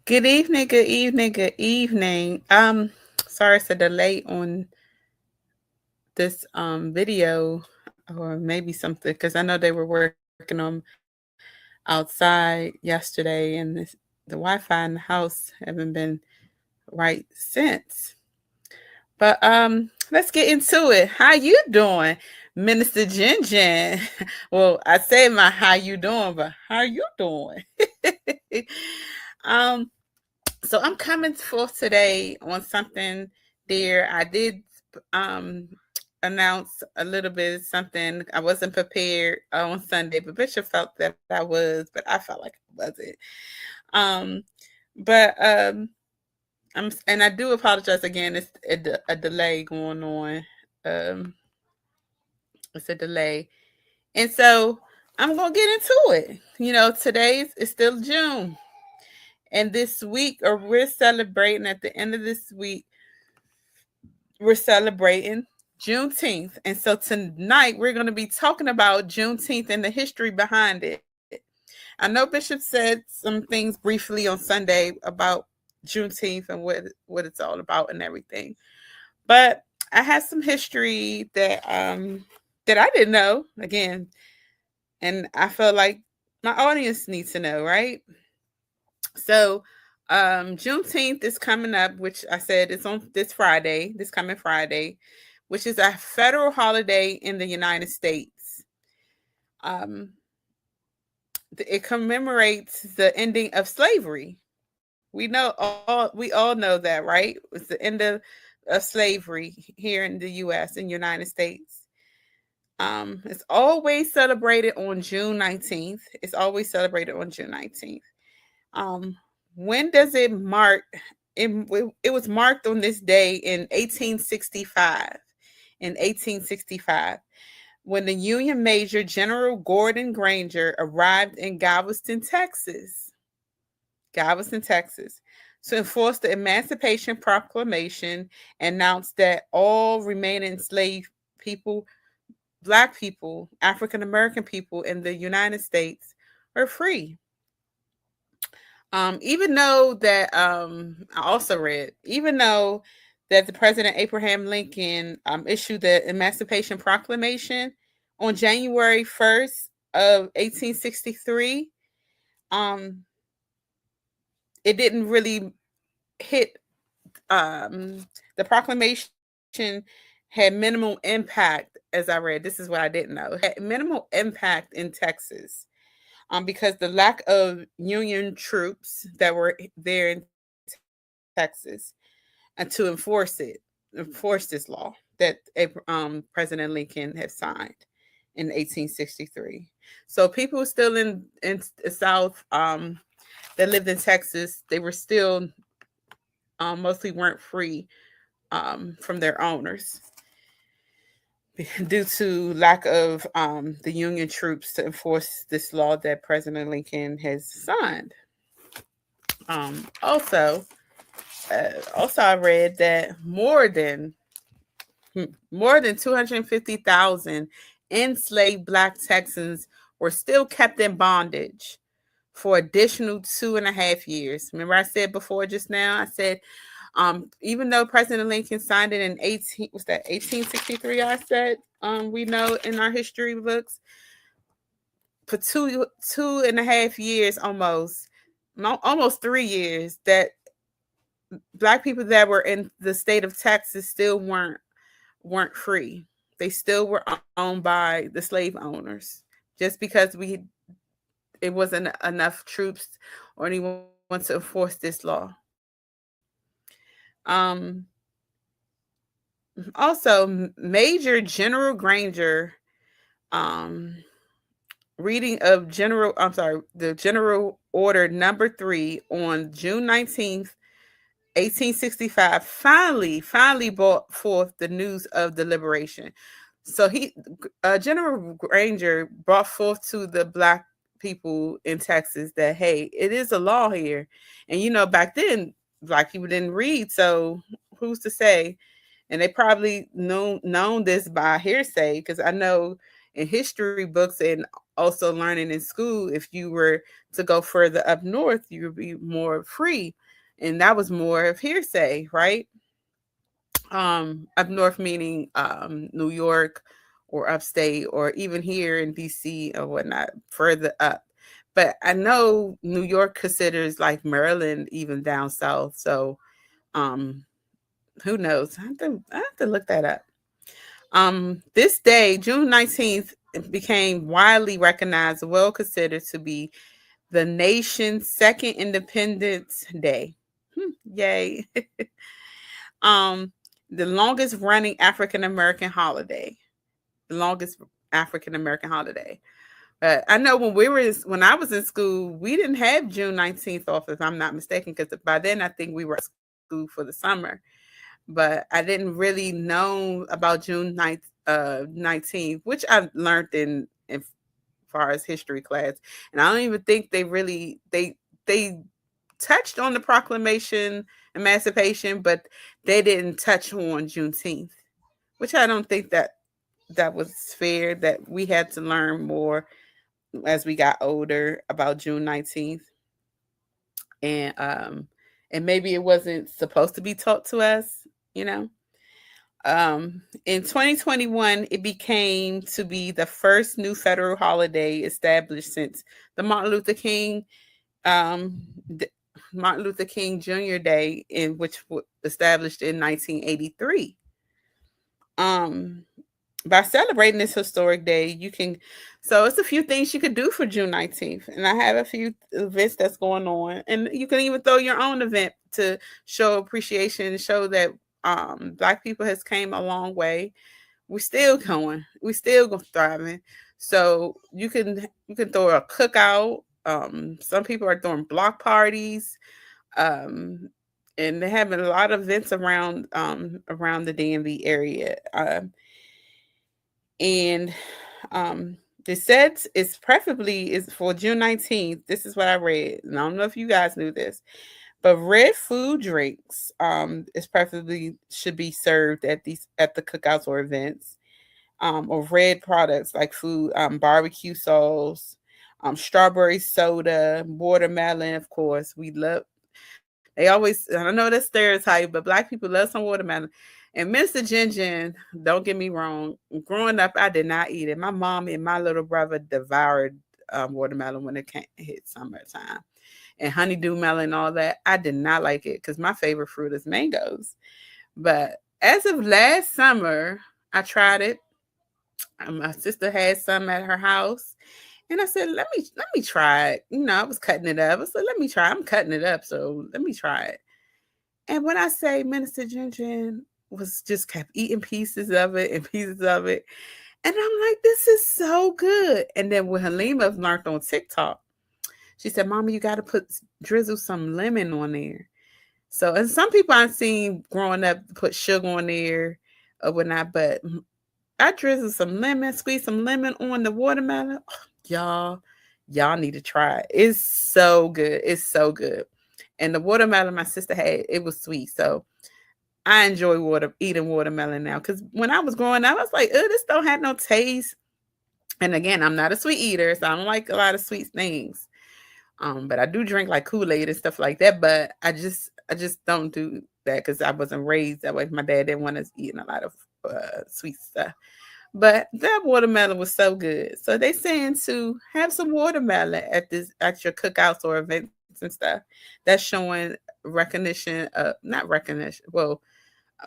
Good evening, good evening, good evening. Sorry it's a delay on this video or maybe something because I know they were working on outside yesterday and the Wi-Fi in the house haven't been right since. But let's get into it. How you doing, Minister Jen Jen? Well, I say my how you doing, but how you doing? um So I'm coming forth today on something there. I did um announce a little bit of something. I wasn't prepared on Sunday, but Bishop felt that I was, but I felt like I wasn't. Um but and I do apologize again. It's a delay going on. Um it's a delay. And so I'm gonna get into it. Today's is still June. And this week, or we're celebrating at the end of this week, we're celebrating Juneteenth. And so tonight we're going to be talking about Juneteenth and the history behind it. I know Bishop said some things briefly on Sunday about Juneteenth and what it's all about and everything. But I have some history that I didn't know again, and I feel like my audience needs to know, right? So Juneteenth is coming up, which I said is on this Friday, this coming Friday, which is a federal holiday in the United States. Um, it commemorates the ending of slavery. We all know that, right? It's the end of slavery here in the U.S. and United States. It's always celebrated on June 19th. It's always celebrated on June 19th. Um, when does it mark? It was marked on this day in 1865. In 1865, when the Union Major General Gordon Granger arrived in Galveston, Texas, to enforce the Emancipation Proclamation, announced that all remaining enslaved people, Black people, African American people in the United States, are free. Even though that I also read, even though that the President Abraham Lincoln issued the Emancipation Proclamation on January 1st of 1863, um, it didn't really hit. The proclamation had minimal impact, as I read. This is what I didn't know. It had minimal impact in Texas, because the lack of Union troops that were there in Texas, and to enforce this law that President Lincoln had signed in 1863. So people still in the South that lived in Texas, they were still mostly weren't free from their owners due to lack of the Union troops to enforce this law that President Lincoln has signed. Um, also, also I read that more than 250,000 enslaved Black Texans were still kept in bondage for additional 2.5 years. Remember, I said before just now, I said, even though President Lincoln signed it in 1863, I said, we know in our history books, for two and a half years, almost 3 years, that Black people that were in the state of Texas still weren't free. They still were owned by the slave owners, just because it wasn't enough troops or anyone to enforce this law. Um, Also, Major General Granger, um, reading of the General Order Number 3 on June 19th, 1865, finally brought forth the news of the liberation. So General Granger brought forth to the Black people in Texas that, hey, it is a law here. And back then Black people didn't read, so who's to say? And they probably known this by hearsay, because I know in history books and also learning in school, if you were to go further up north, you would be more free. And that was more of hearsay, right? Up north meaning New York or upstate or even here in DC or whatnot, further up. But I know New York considers like Maryland even down south. So um who knows? I have to look that up. This day, June 19th, became widely recognized, well considered to be the nation's second Independence Day. Yay. um, the longest running African American holiday. The longest African American holiday. I know when I was in school, we didn't have June 19th off, if I'm not mistaken, because by then I think we were at school for the summer. But I didn't really know about June 19th, which I learned in far as history class. And I don't even think they touched on the proclamation, emancipation, but they didn't touch on Juneteenth, which I don't think that was fair, that we had to learn more as we got older about June 19th. And maybe it wasn't supposed to be taught to us, you know. In 2021, it became to be the first new federal holiday established since the um, Martin Luther King Jr. Day, in which was established in 1983. Um, by celebrating this historic day, you can. So it's a few things you could do for June 19th, and I have a few events that's going on, and you can even throw your own event to show appreciation and show that Black people has came a long way. We're still going. We're still thriving. So you can throw a cookout. Some people are throwing block parties. And they're having a lot of events around the DMV area. And the sets is for June 19th. This is what I read, and I don't know if you guys knew this, but red food drinks is preferably should be served at the cookouts or events. Or red products like food, barbecue sauce, strawberry soda, watermelon. Of course, we love. They always, I don't know that stereotype, but Black people love some watermelon. And Mr. Gin, don't get me wrong. Growing up, I did not eat it. My mom and my little brother devoured watermelon when it hit summertime. And honeydew melon and all that. I did not like it because my favorite fruit is mangoes. But as of last summer, I tried it. My sister had some at her house, and I said, "Let me try it." You know, I was cutting it up. I said, "Let me try." I'm cutting it up, so let me try it. And when I say Minister Jinjin was just kept eating pieces of it and pieces of it, and I'm like, "This is so good." And then when Halima learned on TikTok, she said, "Mama, you got to drizzle some lemon on there." So, and some people I've seen growing up put sugar on there or whatnot, but I drizzle some lemon, squeeze some lemon on the watermelon. Oh, y'all need to try it. It's so good. It's so good. And the watermelon my sister had, it was sweet. So I enjoy eating watermelon now. Because when I was growing up, I was like, oh, this don't have no taste. And again, I'm not a sweet eater, so I don't like a lot of sweet things. But I do drink like Kool-Aid and stuff like that. But I just don't do that because I wasn't raised that way. My dad didn't want us eating a lot of sweet stuff. But that watermelon was so good. So they saying to have some watermelon at your cookouts or events and stuff. That's showing recognition, not recognition. Well,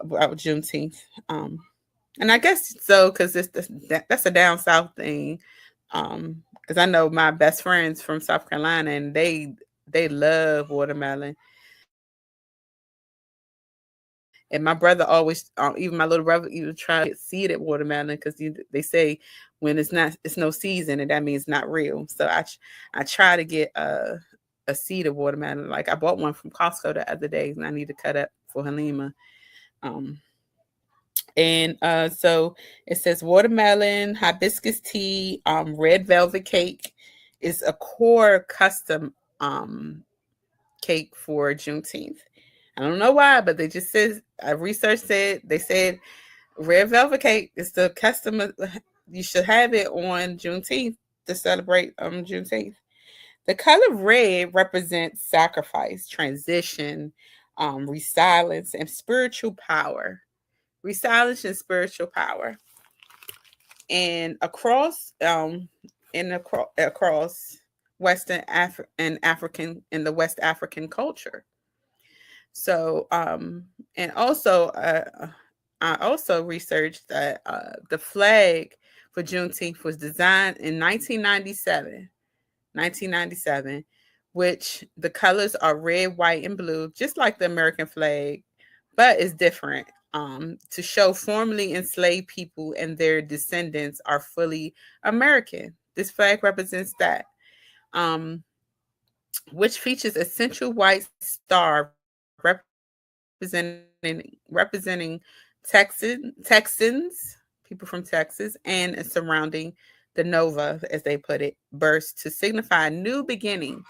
about Juneteenth. And I guess so because that's a down south thing. Because I know my best friends from South Carolina and they love watermelon. And my brother always, even my little brother, even try to get seeded watermelon because they say when it's no season, and that means not real. So I try to get a seeded watermelon. Like I bought one from Costco the other day, and I need to cut up for Halima. So it says watermelon, hibiscus tea, red velvet cake is a core custom cake for Juneteenth. I don't know why, but they just said research said they said red velvet cake is the you should have it on Juneteenth to celebrate Juneteenth. The color red represents sacrifice, transition, resilience, and spiritual power. Resilience and spiritual power. And across Western and African in the West African culture. So and also I also researched that the flag for Juneteenth was designed in 1997. 1997, which the colors are red, white, and blue, just like the American flag, but it's different. To show formerly enslaved people and their descendants are fully American. This flag represents that, um, which features a central white star representing Texans, people from Texas, and surrounding the Nova, as they put it, burst to signify a new beginning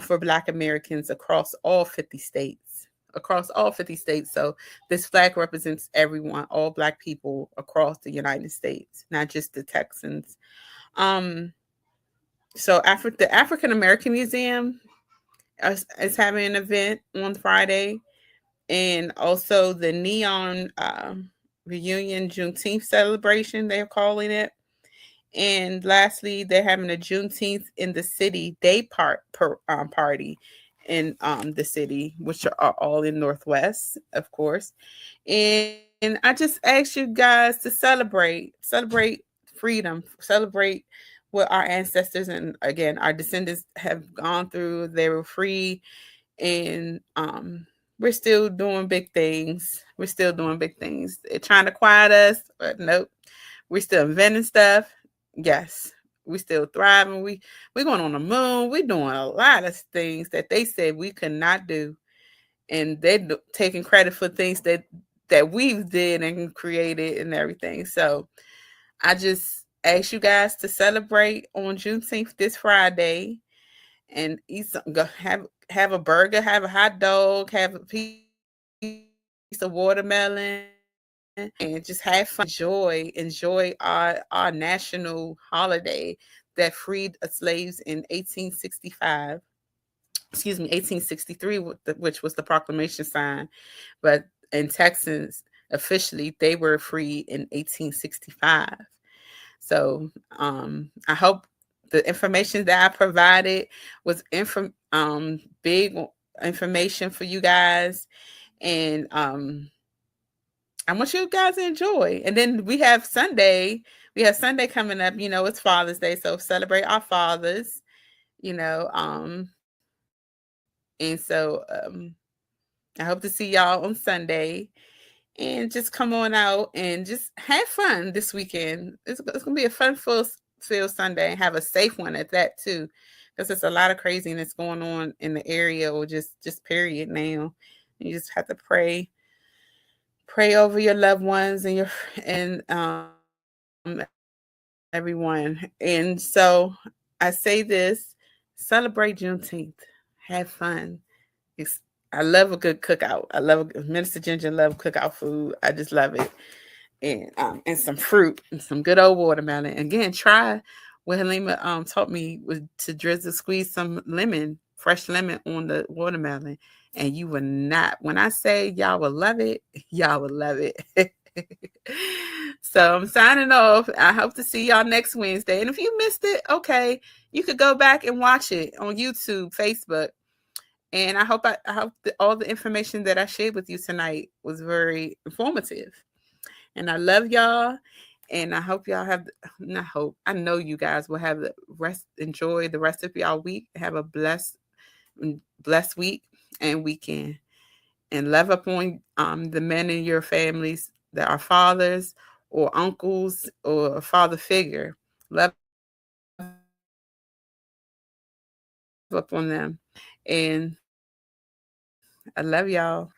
for Black Americans across all 50 states. Across all 50 states. So this flag represents everyone, all Black people across the United States, not just the Texans. Um, so the African American Museum is having an event on Friday, and also the Neon Reunion Juneteenth celebration, they're calling it. And lastly, they're having a Juneteenth in the City party in the city, which are all in Northwest, of course. And I just asked you guys to celebrate freedom, celebrate what our ancestors and again our descendants have gone through. They were free, and we're still doing big things. We're still doing big things. They're trying to quiet us, but nope. We're still inventing stuff. Yes, we still thriving. We're going on the moon. We're doing a lot of things that they said we could not do, and they're taking credit for things that we did and created and everything. So I just ask you guys to celebrate on Juneteenth this Friday and eat some, go have a burger, have a hot dog, have a piece of watermelon, and just have fun. Enjoy our national holiday that freed slaves in 1865. Excuse me, 1863, which was the proclamation signed, but in Texas officially they were free in 1865. So I hope the information that I provided was big information for you guys, and I want you guys to enjoy. And then we have Sunday. We have Sunday coming up. You know, it's Father's Day, so celebrate our fathers. You know, and so I hope to see y'all on Sunday. And just come on out and just have fun this weekend. It's gonna be a filled Sunday, and have a safe one at that too, because there's a lot of craziness going on in the area, or just period now. You just have to pray over your loved ones and everyone. And so I say this: celebrate Juneteenth, have fun. I love a good cookout. Minister Ginger love cookout food. I just love it. And some fruit and some good old watermelon. Again, try what Halima taught me was to squeeze some fresh lemon on the watermelon, and you will not. When I say y'all will love it, y'all will love it. So I'm signing off. I hope to see y'all next Wednesday. And if you missed it, okay, you could go back and watch it on YouTube, Facebook. And I hope all the information that I shared with you tonight was very informative. And I love y'all. And I hope y'all have, not hope, I know you guys will have enjoy the rest of y'all week. Have a blessed week and weekend. And love upon the men in your families that are fathers or uncles or a father figure. Love up on them. And I love y'all.